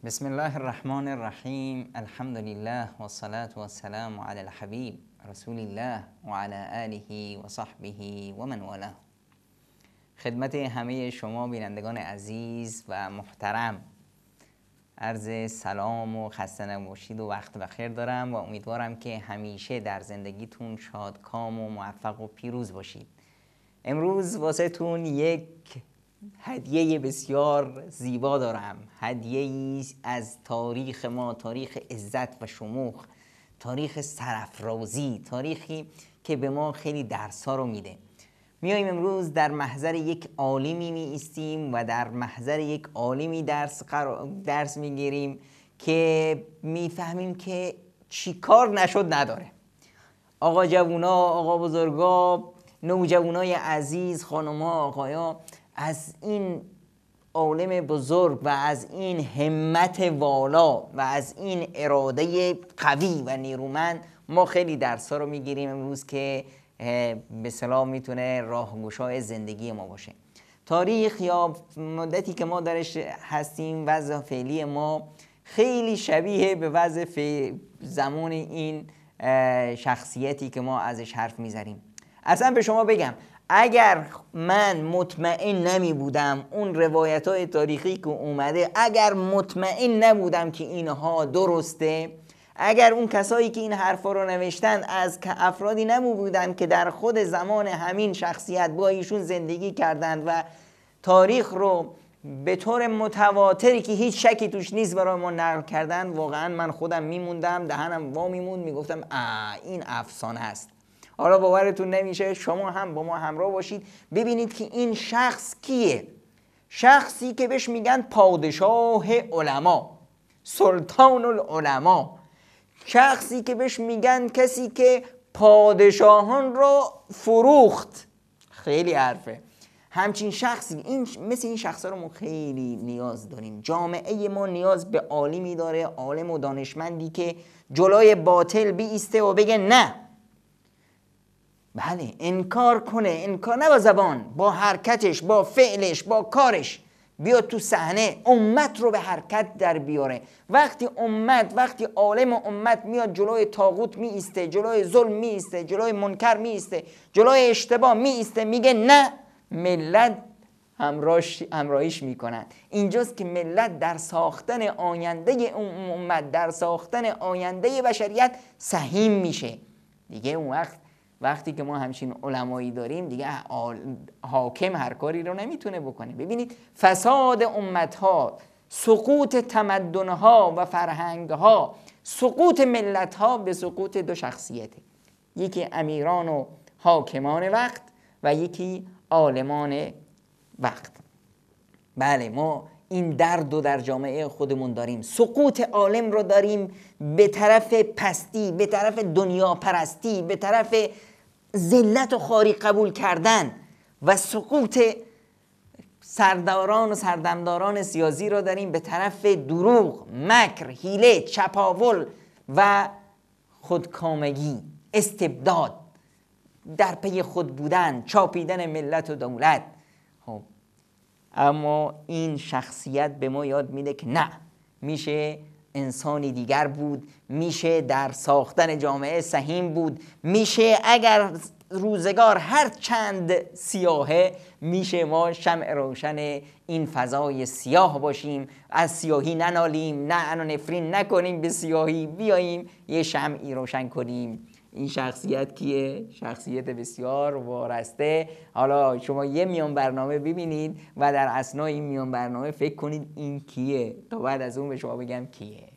بسم الله الرحمن الرحیم. الحمد لله و الصلاة و السلام علی الحبیب رسول الله و علی آله و صحبه و من والاه. خدمت همه شما بینندگان عزیز و محترم عرض سلام و خسته نباشید و وقت بخیر دارم و امیدوارم که همیشه در زندگیتون شادکام و موفق و پیروز باشید. امروز واسه تون یک هدیه بسیار زیبا دارم، هدیه‌ای از تاریخ ما، تاریخ عزت و شموخ، تاریخ سرافرازی، تاریخی که به ما خیلی درس‌ها رو میده. میایم امروز در محضر یک عالمی می ایستیم و در محضر یک عالمی درس میگیریم که میفهمیم که چی کار نشد نداره. آقا جوونا، آقا بزرگا، نوجوانای عزیز، خانوما، آقایا، از این عالم بزرگ و از این همت والا و از این اراده قوی و نیرومند ما خیلی درس‌ها رو میگیریم امروز که به اصطلاح میتونه راهگشای زندگی ما باشه. تاریخ یا مدتی که ما درش هستیم، وضع فعلی ما خیلی شبیه به وضع زمان این شخصیتی که ما ازش حرف میزنیم. اصلا به شما بگم، اگر من مطمئن نمی بودم اون روایت های تاریخی که اومده، اگر مطمئن نبودم که اینها درسته، اگر اون کسایی که این حرفا رو نوشتن از افرادی نمی بودن که در خود زمان همین شخصیت با ایشون زندگی کردند و تاریخ رو به طور متواتری که هیچ شکی توش نیست برای ما نقل کردن، واقعا من خودم میموندم، دهنم وا میموند، میگفتم این افسانه است. حالا باورتون نمیشه، شما هم با ما همراه باشید ببینید که این شخص کیه. شخصی که بهش میگن پادشاه علما، سلطان العلما، شخصی که بهش میگن کسی که پادشاهان را فروخت. خیلی حرفه. همچین شخصی، مثل این شخصا رو ما خیلی نیاز داریم. جامعه ما نیاز به عالمی داره، عالم و دانشمندی که جلوی باطل بیسته و بگه نه، بله، انکار کنه، انکار نه با زبان، با حرکتش، با فعلش، با کارش بیاد تو صحنه، امت رو به حرکت در بیاره. وقتی عالم امت میاد جلوی طاغوت می ایسته، جلوی ظلم می ایسته، جلوی منکر می ایسته، جلوی اشتباه می ایسته، میگه نه، ملت همراهیش میکنن. اینجاست که ملت در ساختن آینده امت، در ساختن آینده بشریت سهیم میشه. دیگه اون وقتی که ما همچین علمایی داریم، دیگه حاکم هر کاری رو نمیتونه بکنه. ببینید فساد امتها، سقوط تمدنها و فرهنگها، سقوط ملتها به سقوط دو شخصیته، یکی امیران و حاکمان وقت و یکی عالمان وقت. بله، ما این درد رو در جامعه خودمون داریم. سقوط عالم رو داریم به طرف پستی، به طرف دنیا پرستی، به طرف ذلت و خواری قبول کردن، و سقوط سرداران و سردمداران سیاسی رو داریم به طرف دروغ، مکر، حیله، چپاول و خودکامگی، استبداد، در پی خود بودن، چاپیدن ملت و دولت. خب اما این شخصیت به ما یاد میده که نه، میشه انسانی دیگر بود، میشه در ساختن جامعه سهیم بود، میشه اگر روزگار هر چند سیاهه میشه ما شمع روشن این فضای سیاه باشیم، از سیاهی ننالیم، نه نفرین نکنیم به سیاهی، بیاییم یه شمعی روشن کنیم. این شخصیت کیه؟ شخصیت بسیار وارسته. حالا شما یه میان برنامه ببینید و در اثنای این میان برنامه فکر کنید این کیه، تا بعد از اون به شما بگم کیه.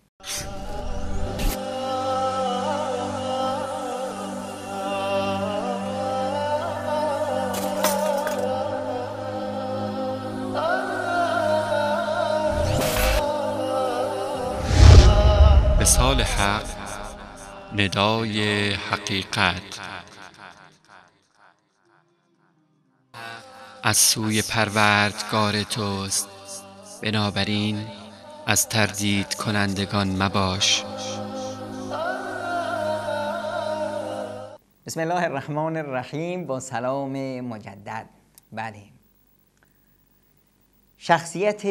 وصال حق، ندای حقیقت. از سوی پروردگار توست، بنابراین از تردید کنندگان مباش. بسم الله الرحمن الرحیم. با سلام مجدد. بله، شخصیت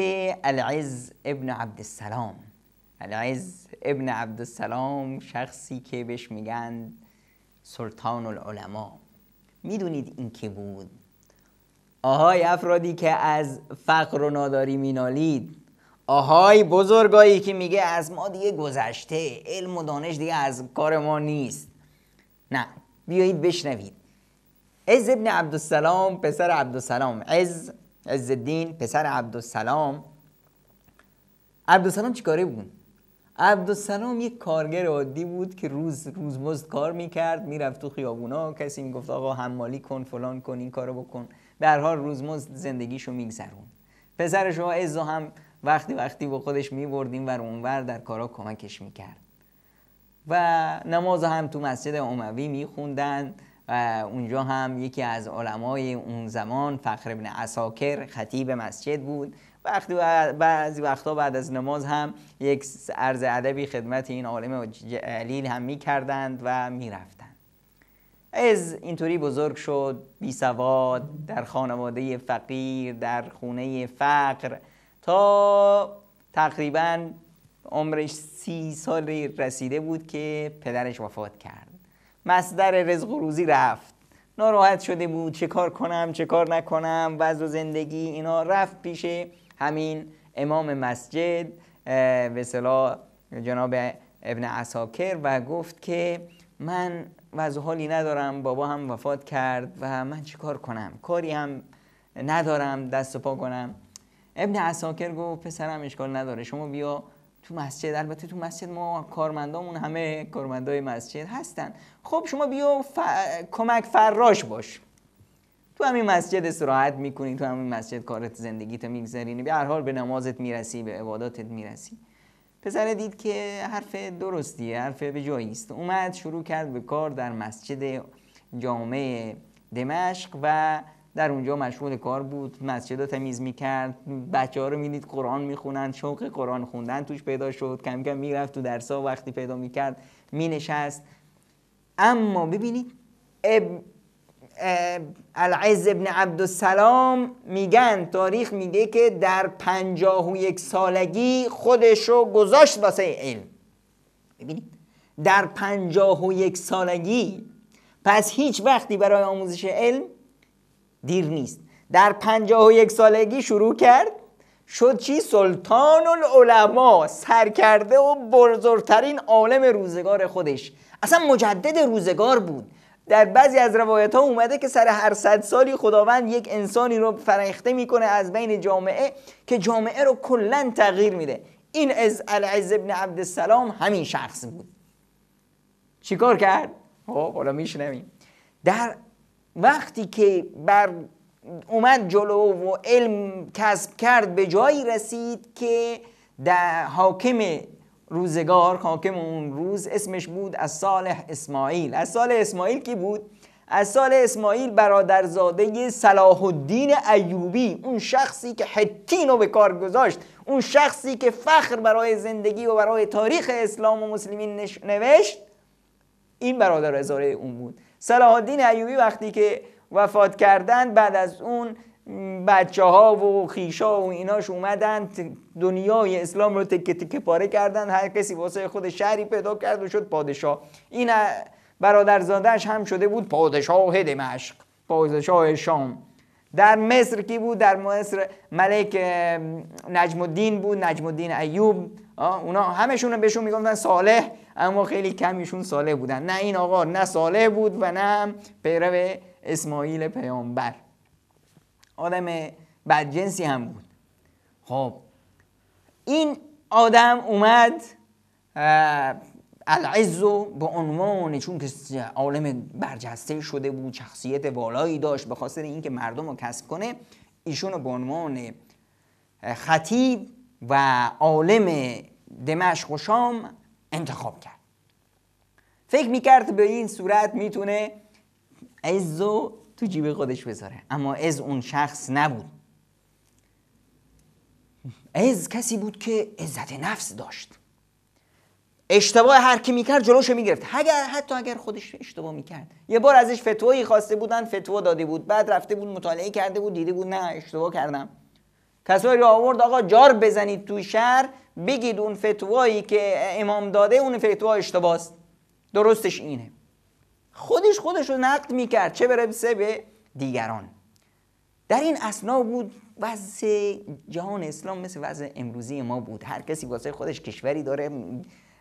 العز ابن عبدالسلام. العز ابن عبدالسلام شخصی که بهش میگن سلطان العلماء. میدونید این کی بود؟ آهای افرادی که از فقر و ناداری مینالید، آهای بزرگایی که میگه از ما دیگه گذشته، علم و دانش دیگه از کار ما نیست. نه، بیایید بشنوید. عز ابن عبدالسلام پسر عبدالسلام، عز الدین پسر عبدالسلام. عبدالسلام چی کاره بود؟ عبدالسلام یک کارگر عادی بود که روزمزد کار میکرد، میرفت تو خیابونا، کسی میگفت آقا حمالی کن، فلان کن، این کارو بکن، به هر حال روزمزد زندگیشو میگذرون. پسر شما عزو هم وقتی با خودش میبرد این ور اون ور، در کارا کمکش میکرد و نماز هم تو مسجد اموی میخوندن و اونجا هم یکی از علمای اون زمان فخر ابن عساکر خطیب مسجد بود. بعضی وقتا بعد از نماز هم یک عرض ادبی خدمت این عالم جلیل هم میکردند و میرفتند. از اینطوری بزرگ شد، بی سواد، در خانواده فقیر، در خونه فقر، تا تقریبا عمرش 30 سال رسیده بود که پدرش وفات کرد. مصدر رزق و روزی رفت، ناراحت شده بود، چه کار کنم چه کار نکنم، وضع و زندگی اینا. رفت پیش همین امام مسجد به اصطلاح جناب ابن عساکر و گفت که من وضع حالی ندارم، بابا هم وفات کرد و من چه کار کنم، کاری هم ندارم دست و پا کنم. ابن عساکر گفت پسرم اشکال نداره، شما بیا تو مسجد. البته تو مسجد ما کارمندامون همه کارمندای مسجد هستن، خب شما بیا کمک فراش باش، تو همین مسجد استراحت میکنی، تو همین مسجد کارت زندگیت میگذرینی، به هر حال به نمازت میرسی، به عباداتت میرسی. پسر دید که حرف درستیه، حرف به جایی است. اومد شروع کرد به کار در مسجد جامع دمشق و در اونجا مشغول کار بود، مسجد رو تمیز میکرد. بچه ها رو میدید قرآن میخونن، شوق قرآن خوندن توش پیدا شد، کم کم میرفت تو درسا، وقتی پیدا میکرد مینشست. اما ببینید العز ابن عبدالسلام میگن، تاریخ میگه که در 51 سالگی خودشو گذاشت واسه علم. ببینید در 51 سالگی، پس هیچ وقتی برای آموزش علم دیر نیست. در 51 سالگی شروع کرد، شد چی؟ سلطان العلماء، سرکرده و بزرگترین عالم روزگار خودش، اصلا مجدد روزگار بود. در بعضی از روایت ها اومده که سر هر 100 سالی خداوند یک انسانی رو فرهیخته میکنه از بین جامعه که جامعه رو کلن تغییر میده. این العز ابن عبدالسلام همین شخص بود. چیکار کرد؟ حالا میشنویم. در وقتی که اومد جلو و علم کسب کرد، به جایی رسید که در حاکم روزگار، حاکم اون روز اسمش بود الصالح اسماعیل. الصالح اسماعیل کی بود؟ الصالح اسماعیل برادرزاده صلاح الدین ایوبی، اون شخصی که حطین رو به کار گذاشت، اون شخصی که فخر برای زندگی و برای تاریخ اسلام و مسلمین نوشت، این برادرزاده اون بود. صلاح الدین ایوبی وقتی که وفات کردن، بعد از اون بچه ها و خیشا و ایناش اومدن دنیای اسلام رو تکه تکه پاره کردن، هر کسی واسه خود شهری پیدا کرد و شد پادشاه. این برادرزاده‌اش هم شده بود پادشاه دمشق، پادشاه شام. در مصر کی بود؟ در مصر ملک نجم الدین بود، نجم الدین ایوب. اونا همشون بهشون میگفتن صالح، اما خیلی کمیشون صالح بودن. نه این آقا نه صالح بود و نه هم پیرو اسماعیل پیامبر، آدم بدجنسی هم بود. خب این آدم اومد العزو به عنوان، چون که عالم برجسته شده بود، شخصیت والایی داشت، به خاطر اینکه مردم رو کسب کنه، ایشون رو به عنوان خطیب و عالم دمشق و شام انتخاب کرد. فکر میکرد به این صورت میتونه عزو تو جیب خودش بذاره، اما عز اون شخص نبود. عز کسی بود که عزت نفس داشت. اشتباه هر کی میکرد جلوشو میگرفت، حتی اگر خودش اشتباه میکرد. یه بار ازش فتوایی خواسته بودن، فتوا داده بود، بعد رفته بود مطالعه کرده بود، دیده بود نه اشتباه کردم. کسایی رو آورد آقا جار بزنید توی شهر، بگید اون فتوایی که امام داده اون فتوا اشتباهست، درستش اینه. خودش رو نقد میکرد، چه برسه به دیگران. در این اثنا بود وضع جهان اسلام مثل وضع امروزی ما بود. هر کسی واسه خودش کشوری داره،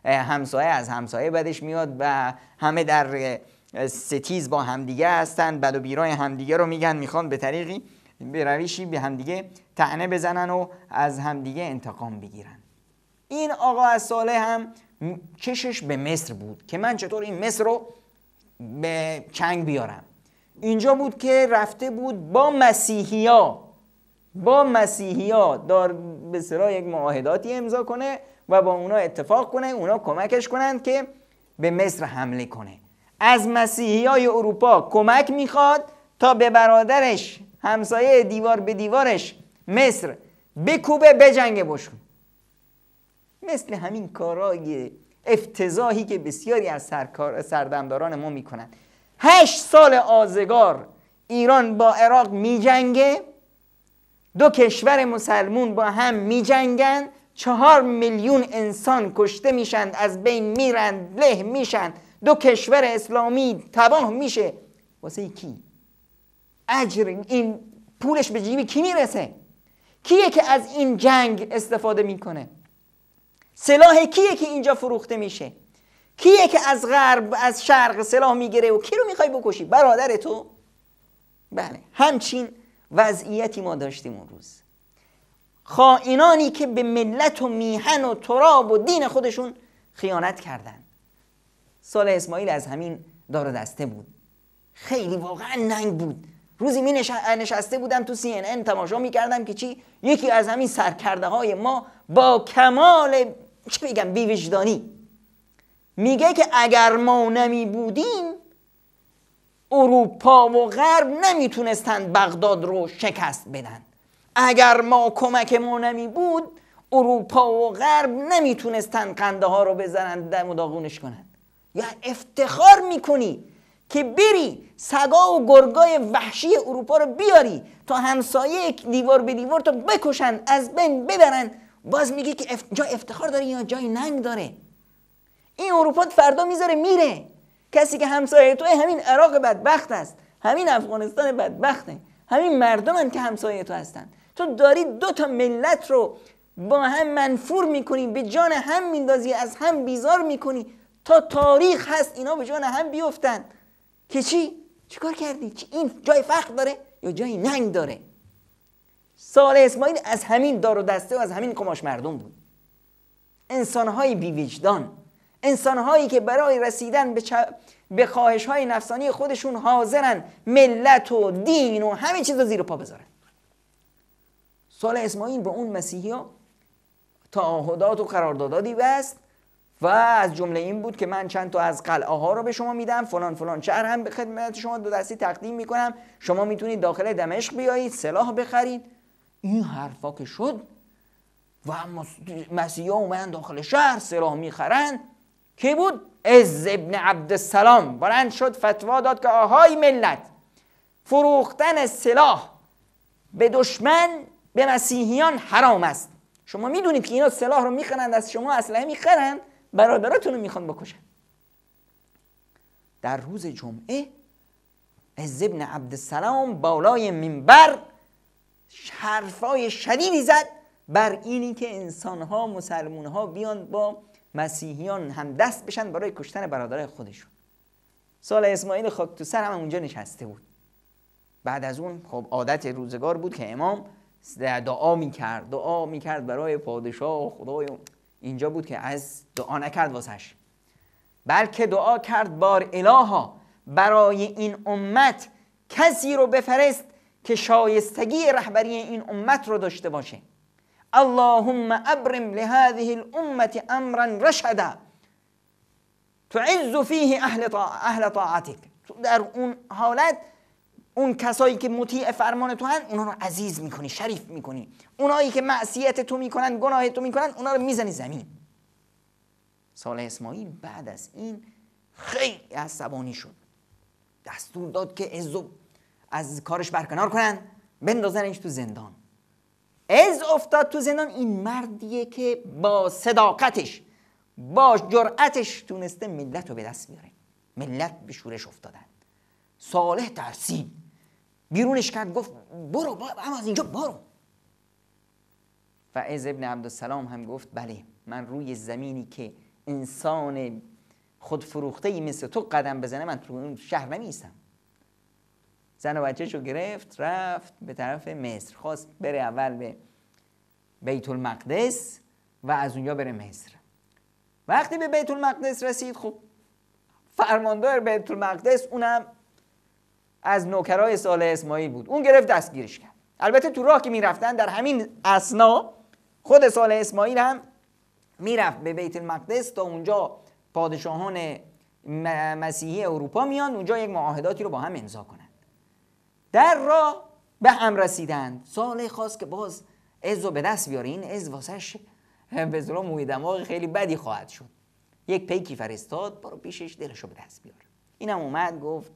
همسایه از همسایه بدش میاد و همه در ستیز با همدیگه هستن، بد و بیرای همدیگه رو میگن، میخوان به طریقی به روشی به همدیگه طعنه بزنن و از همدیگه انتقام بگیرن. این آقا از صالح هم چشش به مصر بود که من چطور این مصر رو به چنگ بیارم. اینجا بود که رفته بود با مسیحیا دار به سرا یک معاهداتی امضا کنه و با اونا اتفاق کنه، اونا کمکش کنند که به مصر حمله کنه. از مسیحیای اروپا کمک میخواد تا به برادرش همسایه دیوار به دیوارش مصر بکوبه، بجنگه باشون. مثل همین کارهای افتضاحی که بسیاری از سردمداران ما میکنن. 8 سال آزگار ایران با عراق میجنگه، 2 کشور مسلمون با هم میجنگن، 4 میلیون انسان کشته میشن، از بین میرن، له میشن، 2 کشور اسلامی تباه میشه. واسه کی؟ اجر این پولش به جیب کی میرسه؟ کیه که از این جنگ استفاده میکنه؟ سلاح کیه که اینجا فروخته میشه؟ کیه که از غرب از شرق سلاح میگیره و کی رو میخوای بکشی؟ برادر تو؟ بله، همچین وضعیتی ما داشتیم اون روز. خائنانی که به ملت و میهن و تراب و دین خودشون خیانت کردن. صالح اسماعیل از همین دار و دسته بود. خیلی واقعا ننگ بود. روزی نشسته بودم تو CNN تماشا میکردم که چی؟ یکی از همین سرکرده های ما با کمال چی بگم بی‌وجدانی میگه که اگر ما نمی بودیم اروپا و غرب نمیتونستند بغداد رو شکست بدن. اگر ما کمک ما نمی بود اروپا و غرب نمیتونستند قندهار رو بزنن دم و داغونش کنن. یا افتخار میکنی که بری سگا و گرگای وحشی اروپا رو بیاری تا همسایه دیوار به دیوار تو بکشن، از بین ببرن، باز میگی که جای افتخار داره یا جای ننگ داره؟ این اروپا فردا میذاره میره. کسی که همسایه توی همین عراق بدبخت است، همین افغانستان بدبخته، همین مردمن که همسایه تو هستن. تو داری 2 تا ملت رو با هم منفور میکنی، به جان هم میندازی، از هم بیزار میکنی تا تاریخ هست اینا به جان هم بیفتن. که چیکار کردی؟ این جای فخر داره یا جای ننگ داره؟ صالح اسماعیل از همین دار و دسته و از همین قماش مردم بود. انسان‌های بی‌وجدان، انسان‌هایی که برای رسیدن به خواهش‌های نفسانی خودشون حاضرن ملت و دین و همه چیز رو زیر پا بذارن. صالح اسماعیل با اون مسیحی‌ها تعهدات و قرارداداتی بست و از جمله این بود که من چند تا از قلعه ها رو به شما میدم، فلان فلان شهر هم به خدمت شما 2 دستی تقدیم میکنم، شما میتونید داخل دمشق بیایید سلاح بخرید. این حرفا که شد و مسیحا اومدن داخل شهر سلاح میخرن. کی بود؟ عز ابن عبدالسلام بلند شد فتوا داد که آهای ملت، فروختن سلاح به دشمن به مسیحیان حرام است. شما میدونید که اینا سلاح رو میخرند، از شما اسلحه میخرند، برادراتون رو میخوان بکشن. در روز جمعه عز بن عبدالسلام بالای منبر حرفای شدیدی زد بر اینی که انسانها مسلمونها بیان با مسیحیان هم دست بشن برای کشتن برادرای خودشون. صالح اسماعیل خاک تو سر هم اونجا نشسته بود. بعد از اون خب عادت روزگار بود که امام دعا میکرد برای پادشاه و خدای. اینجا بود که از دعا نکرد واسش، بلکه دعا کرد بار الها برای این امت کسی رو بفرست که شایستگی رهبری این امت رو داشته باشه. اللهم ابرم لهذه الامه امرا رشدا تعز فیه اهل طاعتک. در اون حالت اون کسایی که مطیع فرمان تو هن اونا رو عزیز میکنی، شریف میکنی. اونایی که معصیت تو میکنن، گناه تو میکنن، اونا رو میزنی زمین. صالح اسماعیل بعد از این خیلی عصبانی شد، دستور داد که عزو از کارش برکنار کنن، بندازنش تو زندان. عز افتاد تو زندان. این مردیه که با صداقتش، با جرأتش تونسته ملت رو به دست بیاره. ملت به شورش افتادن. صالح ترسید، بیرونش کرد، گفت برو اما از اینجا برو. و عز ابن عبدالسلام هم گفت بله، من روی زمینی که انسان خودفروخته‌ای مثل تو قدم بزنه من تو اون شهر نمیستم. زن و بچه‌شو گرفت رفت به طرف مصر. خواست بره اول به بیت المقدس و از اونجا بره مصر. وقتی به بیت المقدس رسید، خب فرماندار بیت المقدس اونم از نوکرای صالح اسماعیل بود. اون گرفت دستگیرش کرد. البته تو راه که میرفتن در همین اثنا خود صالح اسماعیل هم میرفت به بیت المقدس تا اونجا پادشاهان مسیحی اروپا میان اونجا یک معاهداتی رو با هم امضا کنن. در راه به هم رسیدند. صالح خواست که باز عز رو به دست بیاره. این عز واسش به اصطلاح موی دماغ خیلی بدی خواهد شد. یک پیکی فرستاد برو پیشش دلش رو به دست بیاره. اینم اومد گفت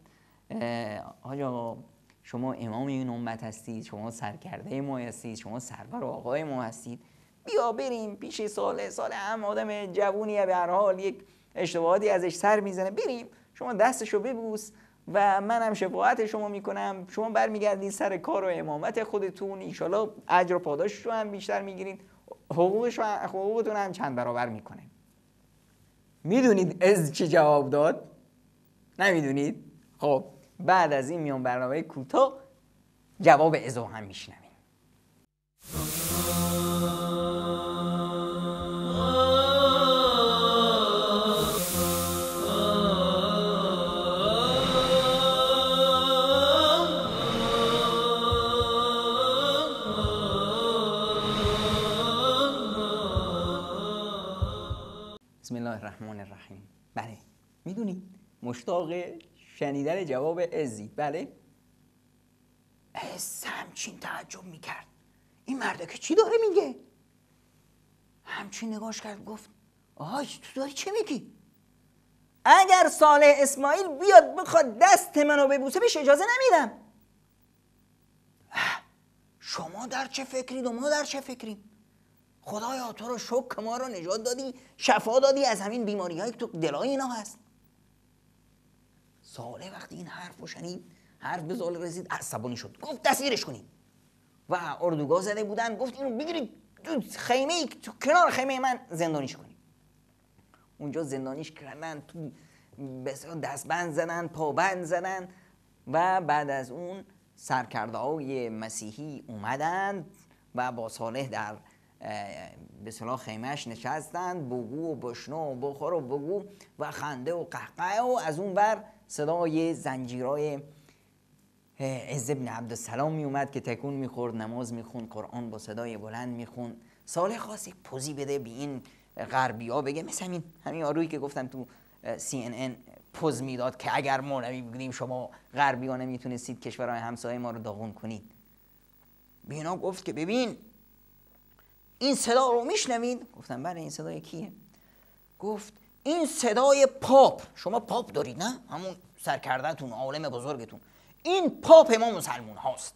حاج آقا شما امام این امت هستید، شما سرکرده ما هستید، شما سرور آقای ما هستید، بیا بریم پیش صالح هم آدم جوونیه، به هر حال یک اشتباهاتی ازش سر میزنه، بریم شما دستشو ببوس و منم شفاعت شما میکنم، شما برمیگردین سر کار و امامت خودتون، انشالله اجر و پاداش رو هم بیشتر میگیرین، حقوقتون هم چند برابر میکنه. میدونید از چه جواب داد؟ نمیدونید؟ خب بعد از این میان برنامه کوتاه جواب ازو هم میشنویم. بسم الله الرحمن الرحیم. بله میدونید مشتاق شنیدن جواب عزی. بله عز همچین تعجب میکرد، این مرده که چی داره میگه؟ همچین نگاش کرد گفت آهای تو داری چه میگی؟ اگر صالح اسماعیل بیاد بخواد دست منو ببوسه بهش اجازه نمیدم. شما در چه فکرید و ما در چه فکریم؟ خدایا تو رو شکر ما رو نجات دادی، شفا دادی از همین بیماری هایی که تو دلای اینا هست. صالح وقتی این حرف رو شنید، حرف به صالح رسید، عصبانی شد، گفت دستگیرش کنید. و اردوگاه زده بودن، گفت اینو بگیرید تو خیمه، تو کنار خیمه من زندانیش کنید. اونجا زندانیش کردن، تو دستبند زدن، پابند زدن و بعد از اون سرکرده های مسیحی اومدن و با صالح در به اصطلاح خیمهش نشستند، بگو و بشنو و بخور و بگو و خنده و قهقه، و از اون بر صدای زنجیرای عز بن عبدالسلام می اومد که تکون میخورد، نماز میخوند، قرآن با صدای بلند میخوند. صالح خواست یک پوزی بده به این غربی ها، بگه مثل همین آرویی که گفتم تو CNN پوز میداد که اگر ما نمیبودیم شما غربی ها نمیتونستید کشورهای همسایه ما رو داغون کنید. به اینا گفت که ببین این صدا رو میشنوید؟ گفتم بله این صدای کیه؟ گفت این صدای پاپ، شما پاپ دارید نه؟ همون سرکرده‌تون، عالم بزرگتون، این پاپ ما مسلمون هاست.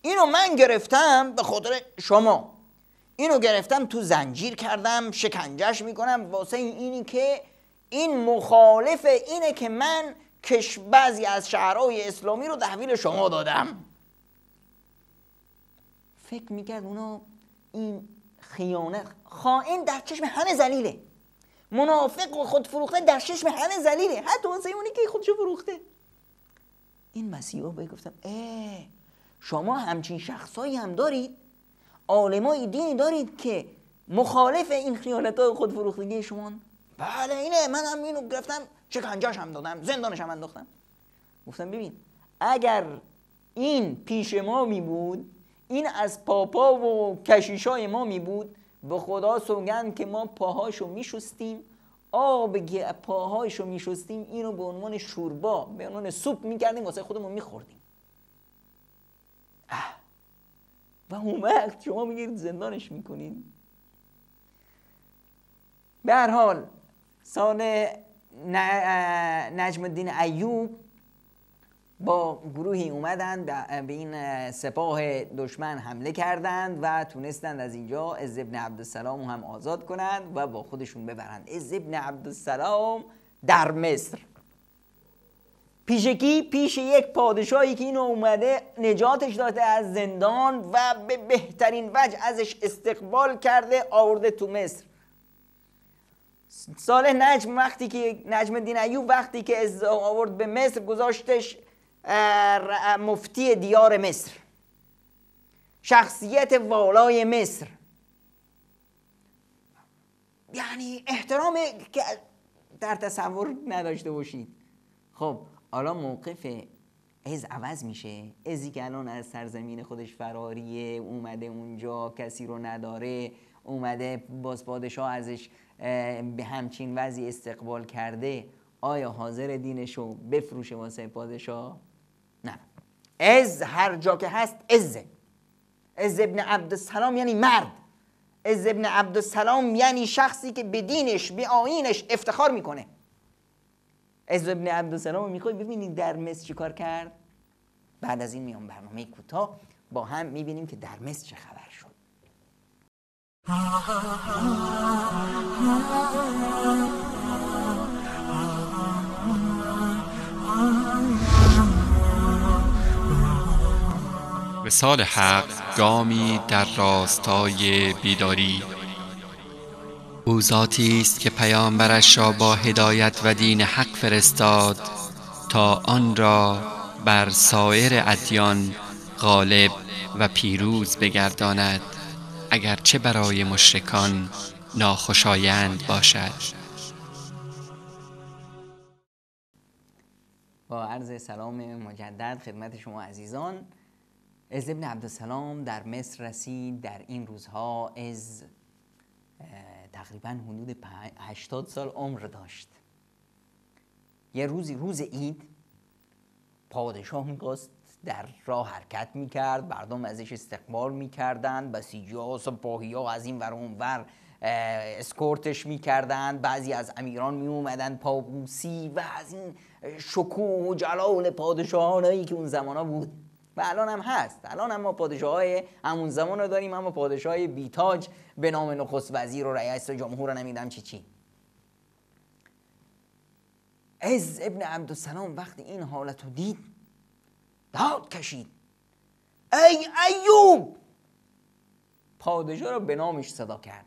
اینو من گرفتم به خاطر شما، اینو گرفتم تو زنجیر کردم، شکنجهش میکنم واسه اینی که این مخالف اینه که من بعضی از شهرهای اسلامی رو تحویل شما دادم. فکر میکرد اونا این خیانت، خائن در چشم همه ذلیله، منافق و خود فروخته در چشم همه ذلیله، حتی واسه اونی که خودشو فروخته. این مسیحا بهش گفتم شما همچین شخصایی هم دارید، عالمای دینی دارید که مخالف این خیانت‌های خود فروختگی شما؟ بله اینه، من هم اینو گرفتم شکنجه‌اش هم دادم، زندانش هم انداختم. گفتم ببین اگر این پیش ما می بود، این از پاپا و کشیشای ما می بود، به خدا سوگند که ما پاهاشو می شستیم، آب پاهاشو می شستیم، اینو به عنوان شوربا، به عنوان سوپ می کردیم واسه خودمون می خوردیم. و اون وقت شما میگید زندانش میکنید. به هر حال سال نجم الدین ایوب با گروهی اومدند به این سپاه دشمن حمله کردند و تونستند از اینجا عز ابن عبدالسلام هم آزاد کنند و با خودشون ببرند. عز ابن عبدالسلام در مصر پیش کی؟ پیش یک پادشاهی که اینو اومده نجاتش داده از زندان و به بهترین وجه ازش استقبال کرده آورده تو مصر. سال نجم وقتی که نجم الدین ایوب وقتی که آورد به مصر، گذاشتش مفتی دیار مصر، شخصیت والای مصر، یعنی احترام که در تصور نداشته باشید. خب حالا موقف عز عوض میشه. عزی که الان از سرزمین خودش فراریه، اومده اونجا کسی رو نداره، اومده باز پادشاه ازش به همچین وضعی استقبال کرده، آیا حاضر دینشو بفروشه واسه پادشاه؟ نه. عز هر جا که هست عزه. عز ابن عبدالسلام یعنی مرد. عز ابن عبدالسلام یعنی شخصی که به دینش به آیینش افتخار میکنه. عز ابن عبدالسلام میخوای ببینید در مصر چی کار کرد؟ بعد از این میام برنامه کوتاه با هم میبینیم که در مصر چه خبر شد. وصال حق گامی در راستای بیداری. او ذاتی است که پیامبرش را با هدایت و دین حق فرستاد تا آن را بر سایر ادیان غالب و پیروز بگرداند، اگرچه برای مشرکان ناخوشایند باشد. با عرض سلام مجدد خدمت شما عزیزان. عز ابن عبدالسلام در مصر رسید. در این روزها عز تقریبا حدود 80 سال عمر داشت. یه روزی روز عید پادشاه می‌خواست در راه حرکت می‌کرد، مردم ازش استقبال می‌کردند، بسیجی‌ها و سپاهی‌ها از این ور اون ور اسکورتش می‌کردند، بعضی از امیران می‌اومدن پابوسی و از این شکوه و جلال پادشاهانایی که اون زمانا بود و الان هم هست. الان هم ما پادشاه‌های همون زمان رو داریم، اما پادشاه بیتاج به نام نخست وزیر و رئیس جمهور رو نمیدم چی. عز ابن عبدالسلام وقتی این حالت رو دید داد کشید: ای ایوب! پادشاه رو به نامش صدا کرد.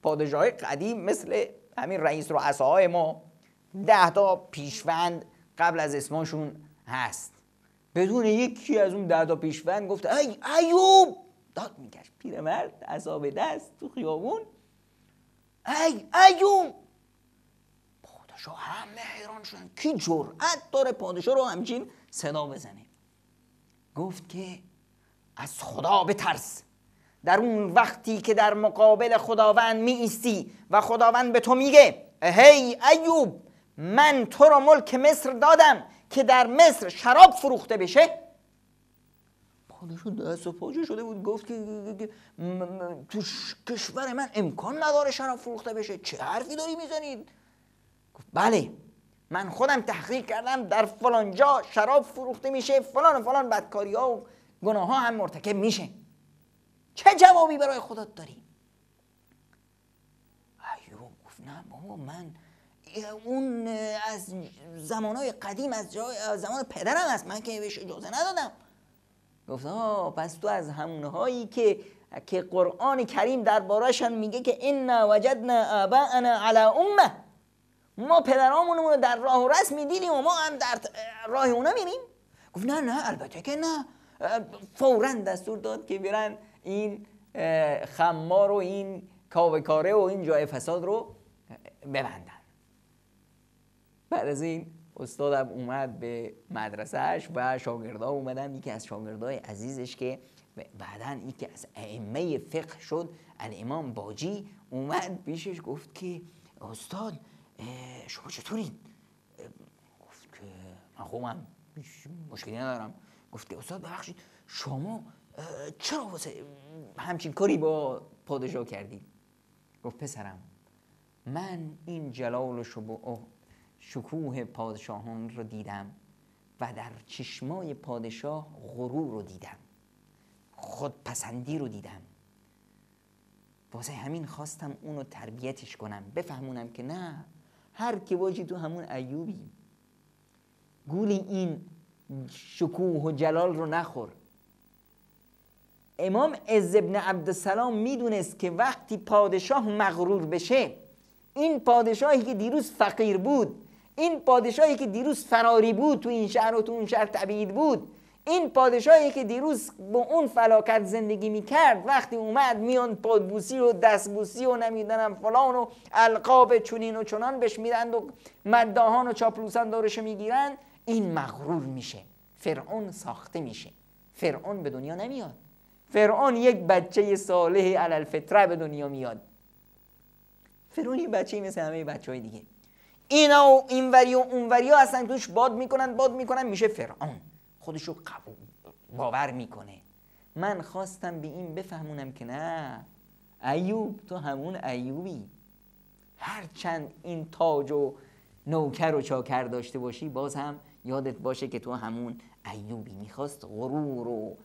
پادشاه قدیم مثل همین رئیس رؤساهای ما 10 تا پیشوند قبل از اسمشون هست. بدون یکی از اون 10 تا پیشوند گفت ای ایوب! داد میکشت. پیرمرد عصا به دست تو خیابون: ای ایوب! پادشاه همه حیران شدن، کی جرأت داره پادشاه رو همچین صدا بزنه؟ گفت که از خدا بترس. در اون وقتی که در مقابل خداوند می ایستی و خداوند به تو میگه هی ایوب، من تو را ملک مصر دادم که در مصر شراب فروخته بشه. پادشاه دست و پاچه شده بود، گفت که تو کشور من امکان نداره شراب فروخته بشه، چه حرفی داری میزنید؟ گفت بله، من خودم تحقیق کردم، در فلان جا شراب فروخته میشه، فلان و فلان بدکاری ها و گناه ها هم مرتکب میشه. چه جوابی برای خودت داری؟ ایوب گفت نه بابا، من اون از زمانهای قدیم، از زمان پدرم است، من که بهش اجازه ندادم. گفت پس تو از همونهایی که قرآن کریم درباره‌شان میگه که انا وجدنا آباءنا علی امه، ما پدرامون رو در راه و رسم دیدیم و ما هم در راه اونا میریم. گفت نه البته که نه. فوراً دستور داد که برن این خمار و این کاوه‌کاره و این جای فساد رو ببندن. بعد از این استادم اومد به مدرسهش و شاگردها اومدن. یکی از شاگردای عزیزش که بعداً یکی از ائمه فقه شد، الامام باجی، اومد پیشش گفت که استاد شما چطورین؟ گفت که من خوبم، مشکلی ندارم. گفت که استاد ببخشید شما چرا همچین کاری با پادشاه کردید؟ گفت پسرم من این جلال و شکوه پادشاهان رو دیدم و در چشمای پادشاه غرور رو دیدم، خودپسندی رو دیدم. واسه همین خواستم اونو تربیتش کنم، بفهمونم که نه، هر کی باشی تو همون ایوبی، گولی این شکوه و جلال رو نخور. امام عز بن عبدالسلام میدونست که وقتی پادشاه مغرور بشه، این پادشاهی که دیروز فقیر بود، این پادشاهی که دیروز فراری بود، تو این شهر و تو اون شهر تبعید بود، این پادشاهی که دیروز با اون فلاکت زندگی میکرد، وقتی اومد میان پادبوسی و دستبوسی و نمیدونم فلان و القاب چونین و چنان بهش میدند و مداحان و چاپلوسان دورش میگیرن، این مغرور میشه، فرعون ساخته میشه. فرعون به دنیا نمیاد، فرعون یک بچه صالح علی الفطره به دنیا میاد. فرعون یک بچه مثل همه بچهای دیگه، اینا و اینوری و اونوری ها هستن توش باد میکنن میشه فرعون، خودشو باور میکنه. من خواستم به این بفهمونم که نه ایوب، تو همون ایوبی، هرچند این تاج و نوکر و چاکر داشته باشی باز هم یادت باشه که تو همون ایوبی. میخواست غرور و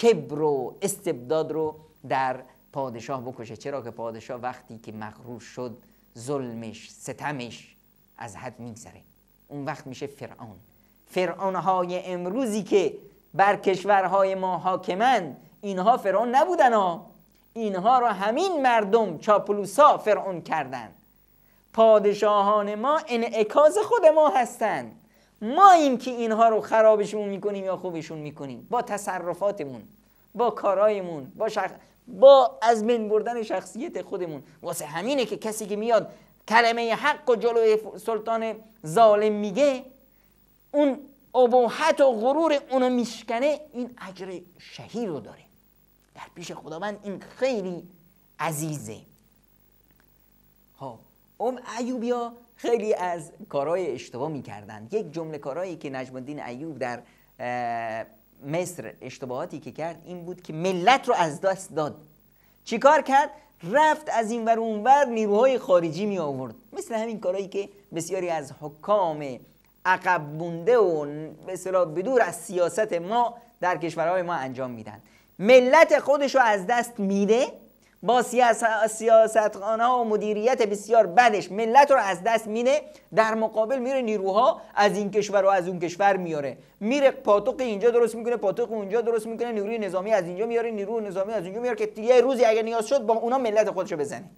کبر و استبداد رو در پادشاه بکشه، چرا که پادشاه وقتی که مغرور شد ظلمش، ستمش از حد میگذره، اون وقت میشه فرعون. فرعونهای امروزی که بر کشورهای ما حاکمن، اینها فرعون نبودن ها، اینها را همین مردم چاپلوسا فرعون کردن. پادشاهان ما انعکاس خود ما هستن، ماییم که اینها رو خرابشون میکنیم یا خوبشون میکنیم با تصرفاتمون، با کارایمون، با از بین بردن شخصیت خودمون. واسه همینه که کسی که میاد کلمه حق و جلوی سلطان ظالم میگه، اون اباحت و غرور اونو میشکنه، این اجر شهیر رو داره در پیش خداوند، این خیلی عزیزه. خب ایوبیا خیلی از کارهای اشتباه میکردن. یک جمله کارهایی که نجم الدین ایوب در مصر اشتباهاتی که کرد این بود که ملت رو از دست داد. چی کار کرد؟ رفت از این ور اون ور نیروهای خارجی می آورد، مثل همین کارهایی که بسیاری از حکام عقب مونده و به اصطلاح بدور از سیاست ما در کشورهای ما انجام میدن. ملت خودش رو از دست میده با سیاستخوان‌ها و مدیریت بسیار بدش، ملت رو از دست میده، در مقابل میره نیروها از این کشور و از اون کشور میاره، میره پاتوق اینجا درست میکنه، پاتوق اونجا درست میکنه، نیروی نظامی از اینجا میاره، نیروی نظامی از اینجا میاره که یه روزی اگه نیاز شد با اونا ملت خودش رو بزنه.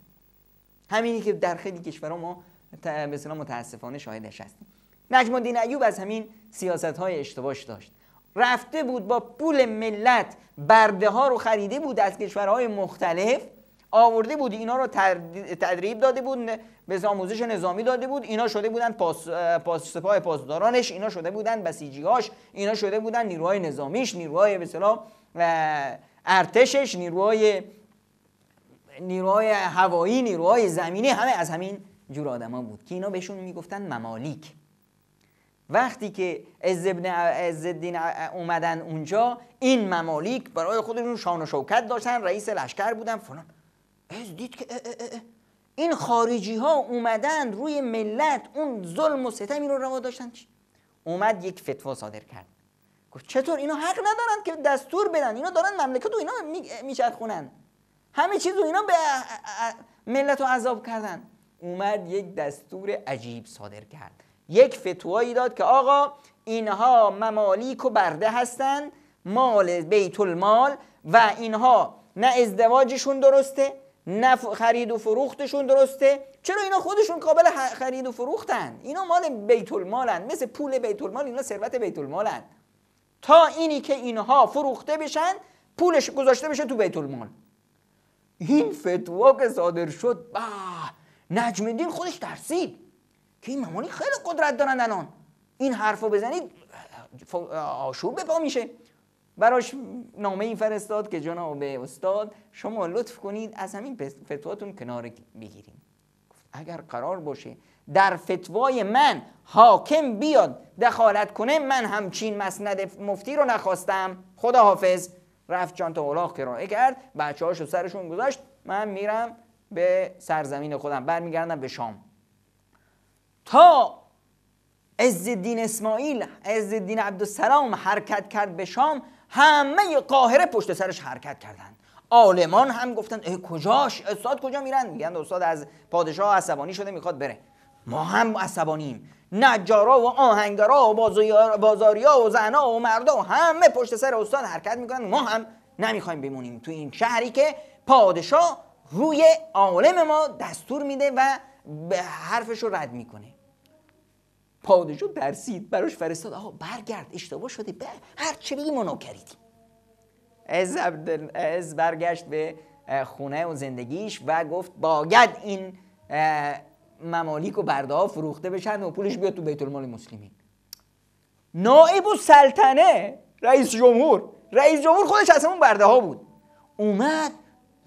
همینی که در خیلی کشورها ما مثلا متاسفانه شاهدش هستیم. نجم الدین ایوب از همین سیاست‌های اشتباهش داشت، رفته بود با پول ملت برده ها رو خریده بود از کشورهای مختلف، آورده بود اینا رو تدریب داده بود، به آموزش نظامی داده بود، اینا شده بودن سپاه پاسدارانش، اینا شده بودن بسیجی‌هاش، اینا شده بودن نیروهای نظامیش، نیروهای به اصطلاح ارتشش، نیروهای هوایی، نیروهای زمینی، همه از همین جور آدما بود که اینا بهشون میگفتن ممالیک. وقتی که عزالدین اومدن اونجا، این ممالیک برای خودشون شان و شوکت داشتن، رئیس لشکر بودن فلان. دید که این خارجی ها اومدن روی ملت اون ظلم و ستمی رو روا داشتن. اومد یک فتوا صادر کرد، گفت چطور اینا حق ندارن که دستور بدن، اینا دارن مملکت رو اینا میچرخونن، همه چیز رو اینا به ملت رو عذاب کردن. اومد یک دستور عجیب صادر کرد، یک فتوایی داد که آقا اینها ممالیک و برده هستن، مال بیت المال، و اینها نه ازدواجشون درسته نه خرید و فروختشون درسته. چرا اینا خودشون قابل خرید و فروختن، اینا مال بیت المالن، مثل پول بیت المال، اینا ثروت بیت المالن، تا اینی که اینها فروخته بشن پولش گذاشته بشه تو بیت المال. این فتوا که صادر شد، نجم الدین خودش ترسید که این ممالیک خیلی قدرت دارن، الان این حرفو بزنید آشوب به پا میشه. براش نامه ای فرستاد که جناب استاد شما لطف کنید از همین فتواتون کنار بگیریم. اگر قرار باشه در فتوای من حاکم بیاد دخالت کنه، من همچین مسند مفتی رو نخواستم، خدا حافظ. رفت چند تا الاغ قرائه کرد، بچه‌هاشو سرشون گذاشت، من میرم به سرزمین خودم، برمیگردم به شام. تا عزالدین اسماعیل، عزالدین عبدالسلام حرکت کرد به شام، همه قاهره پشت سرش حرکت کردن. عالمان هم گفتن کجاش، استاد کجا میرن؟ میگن استاد از پادشاه عصبانی شده میخواد بره. ما هم عصبانیم، نجارا و آهنگرا و بازاریا و زنا و مردا همه پشت سر استاد حرکت میکنن، ما هم نمیخوایم بمونیم تو این شهری که پادشاه روی عالم ما دستور میده و به حرفش رو رد میکنه. پادشاه ترسید، براش فرستاد آقا برگرد، اشتباه شده، هر چه بگی ما نوکریدیم. از برگشت به خونه و زندگیش و گفت باید این ممالیک و برده ها فروخته بشن و پولش بیاد تو بیت المال مسلمین. نایب السلطنه رئیس جمهور خودش از همون برده ها بود، اومد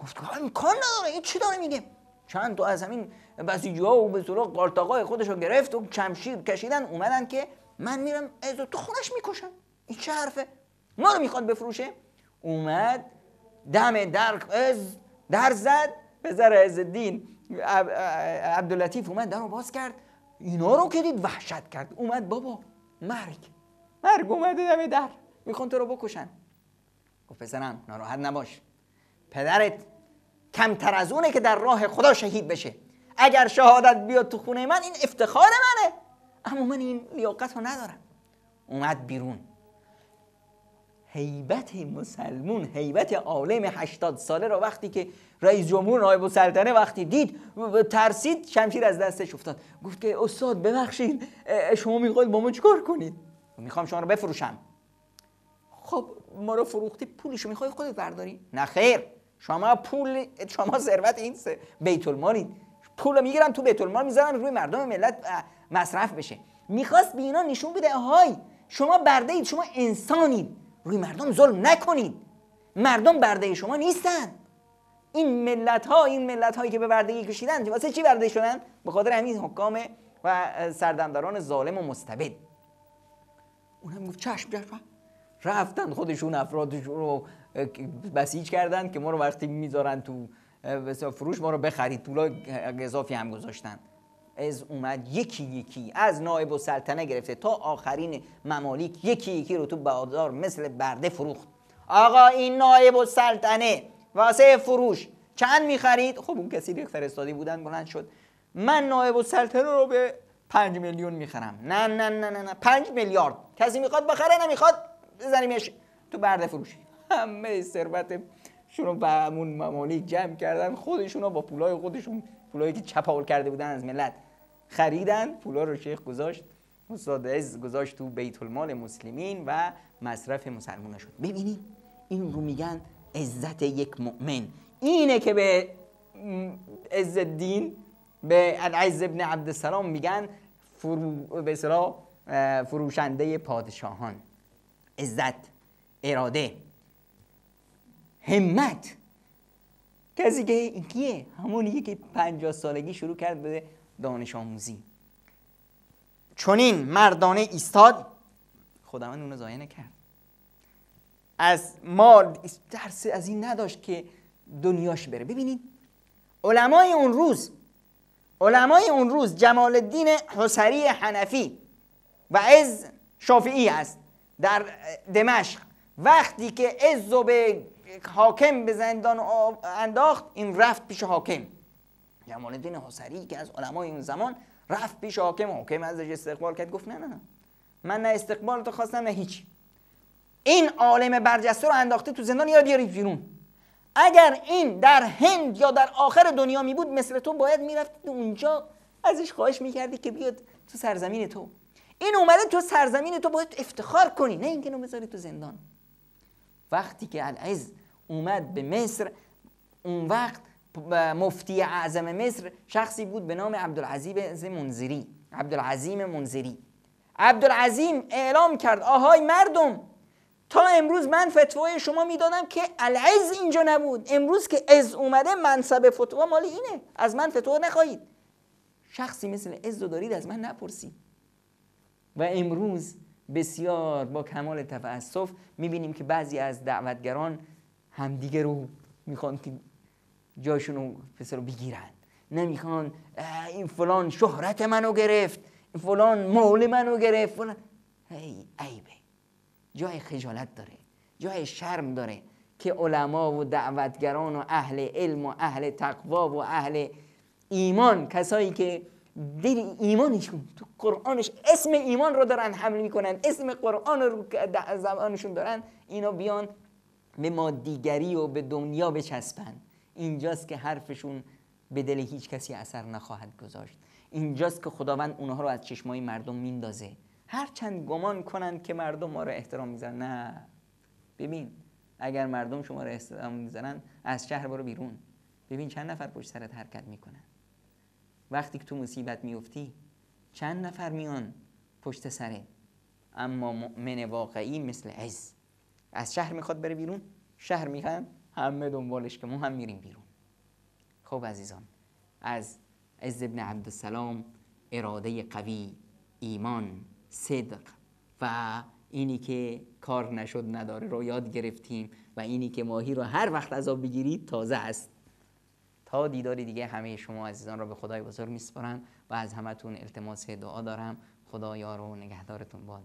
گفت امکان نداره، این چی داره میگه؟ چند تا از همین بسیجی‌ها و به صلاح قارتاقای خودش رو گرفت و شمشیر کشیدن، اومدن که من میرم از تو خونش میکشم، این چه حرفه؟ ما رو میخواد بفروشه. اومد دم در زد، پسر عزالدین عبداللطیف اومد در رو باز کرد، اینا رو که دید وحشت کرد، اومد بابا مرگ اومده دم در، میخوان تو رو بکشن. گفت پسرم ناراحت نباش، پدرت کمتر از اونه که در راه خدا شهید بشه، اگر شهادت بیاد تو خونه من این افتخار منه، اما من این لیاقت رو ندارم. اومد بیرون. هیبت مسلمون، هیبت عالم 80 ساله رو وقتی که رئیس جمهور نایب السلطنه وقتی دید ترسید، شمشیر از دستش افتاد. گفت که استاد ببخشید شما میخواید با ما چیکار کنید؟ میخوام شما رو بفروشم. خب ما رو فروختی، پولشو میخوای خودت برداری؟ نه خیر، شما ثروت این بیت المالید، پول میگیرن تو بیت المال میذارن روی مردم ملت مصرف بشه. میخواست به اینا نشون بده های شما برده اید، شما انسانید، روی مردم ظلم نکنید، مردم برده شما نیستن. این ملت هایی که به بردگی کشیدن واسه چی برده شدن؟ به خاطر همین حکام و سردمداران ظالم و مستبد. اونم گفت چشم. رفتن خودشون افرادشون رو بسیج کردن که ما رو وقتی میذارن تو فروش ما رو بخرید، پولا اضافی هم گذاشتن. از اومد یکی از نایب السلطنه گرفته تا آخرین ممالیک یکی رو تو بازار مثل برده فروخت. آقا این نایب السلطنه واسه فروش چند میخرید؟ خب اون کسی رو فرستادی بودن، بلند شد من نایب السلطنه رو به 5 میلیون میخرم. نه 5 میلیارد. کسی میخواد بخره؟ نمیخواد بزنیمش تو برده فروشی. همه ثروتشون رو به همون ممالیک جمع کردن، خودشون رو با پولای خودشون، پولایی که چپاول کرده بودن از ملت، خریدن. پولا رو شیخ گذاشت، استاد عز گذاشت تو بیت المال مسلمین و مصرف مسلمان شد. ببینید این رو میگن عزت یک مؤمن، اینه که به عزالدین، به العز ابن عبدالسلام میگن به اصطلاح فروشنده پادشاهان. عزت، اراده، همت. کسی که این کیه؟ همونیه که 50 سالگی شروع کرد به دانش آموزی. چنین مردانه ایستاد، خداوند اونو ضایع نکرد. از مال درس از این نداشت که دنیاش بره. ببینید علمای اون روز جمال الدین حصری حنفی و عز شافعی است در دمشق، وقتی که عز رو به حاکم به زندان انداخت، این رفت پیش حاکم جمال الدین حصری که از علمای اون زمان رفت پیش حاکم ازش استقبال کرد، گفت نه من نه استقبال تو خواستم نه هیچ. این عالم برجسته رو انداخته تو زندان، یا بیارید بیرون. اگر این در هند یا در آخر دنیا می بود مثل تو باید میرفتی اونجا ازش خواهش میکردی که بیاد تو سرزمین تو. این اومده تو سرزمین تو، باید افتخار کنی، نه اینکه اینو بذاری تو زندان. وقتی که العز اومد به مصر، اون وقت مفتی اعظم مصر شخصی بود به نام عبدالعظیم منذری. عبدالعظیم اعلام کرد آهای مردم، تا امروز من فتوای شما میدادم که العز اینجا نبود، امروز که عز اومده منصب فتوا مال اینه، از من فتوا نخواهید. شخصی مثل عز رو دارید از من نپرسید. و امروز بسیار با کمال تفسف میبینیم که بعضی از دعوتگران همدیگه رو میخوان که جاشون رو پسر رو بگیرن، نمیخوان این فلان شهرت منو گرفت، این فلان مال منو گرفت، فلان. عیبه، جای خجالت داره، جای شرم داره که علما و دعوتگران و اهل علم و اهل تقوا و اهل ایمان، کسایی که دل ایمانشون تو قرآنش اسم ایمان رو دارن حمل میکنن، اسم قرآن رو در زبانشون دارن، اینا بیان به مادیگری و به دنیا بچسبن. اینجاست که حرفشون به دل هیچ کسی اثر نخواهد گذاشت. اینجاست که خداوند اونها رو از چشمای مردم میندازه، هرچند گمان کنند که مردم ما رو احترام میذارن. نه، ببین اگر مردم شما رو احترام میذارن از شهر برو بیرون، ببین چند نفر پشت سرت حرکت میکنن. وقتی که تو مصیبت میفتی چند نفر میان پشت سرت. اما مؤمن واقعی مثل عز از شهر میخواد بره بیرون، شهر میخوان همه دنبالش که ما هم میریم بیرون. خب عزیزان، از عز ابن عبدالسلام اراده قوی، ایمان، صدق و اینی که کار نشد نداره رو یاد گرفتیم و اینی که ماهی رو هر وقت از آب بگیرید تازه است. تا دیداری دیگه همه شما عزیزان را به خدای بزرگ میسپارم و از همتون التماس دعا دارم. خدا یار و نگهدارتون باد.